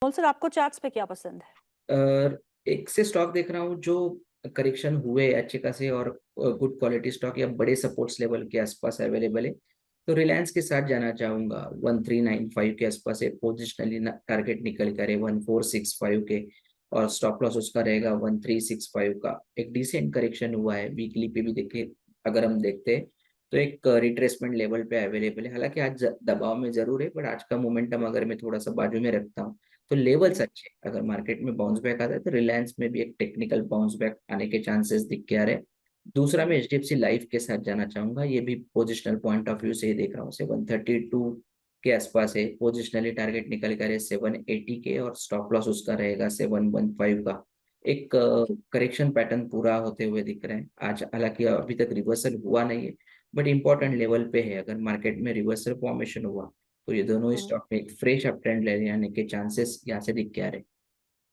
और सर आपको चार्ट्स पे क्या पसंद है? एक से स्टॉक देख रहा हूँ जो करेक्शन हुए अच्छे खासे और गुड क्वालिटी स्टॉक या बड़े सपोर्ट्स लेवल के आसपास अवेलेबल है। तो रिलायंस के साथ जाना चाहूंगा। 1395 के आसपास एक पोजिशनली टारगेट निकल कर 1465 के, और स्टॉप लॉस उसका रहेगा 1365 का। एक डिसेंट करेक्शन हुआ है, वीकली पे भी देखे अगर हम देखते हैं तो एक रिट्रेसमेंट लेवल पे अवेलेबल है। हालांकि आज दबाव में जरूर है, बट आज का मोमेंटम अगर मैं थोड़ा सा बाजू में रखता हूँ तो लेवल्स अच्छे हैं। अगर मार्केट में बाउंस बैक आता है तो रिलायंस में भी एक टेक्निकल बाउंस बैक आने के चांसेस दिख के आ रहे हैं। दूसरा मैं एचडीएफसी लाइफ के साथ जाना चाहूंगा। ये भी पोजिशनल पॉइंट ऑफ व्यू से ही देख रहा हूँ, 732 के आसपास है। पोजिशनली टारगेट निकल कर 780 के, और स्टॉप लॉस उसका रहेगा 715 का। एक करेक्शन पैटर्न पूरा होते हुए दिख रहा है आज। हालांकि अभी तक रिवर्सल हुआ नहीं है, बट इंपॉर्टेंट लेवल पे है। अगर मार्केट में रिवर्सल फॉर्मेशन हुआ तो ये दोनों हम्म। स्टॉक में एक फ्रेश अप ट्रेंड लेने आने के चांसेस यहाँ से दिख के आ रहे हैं।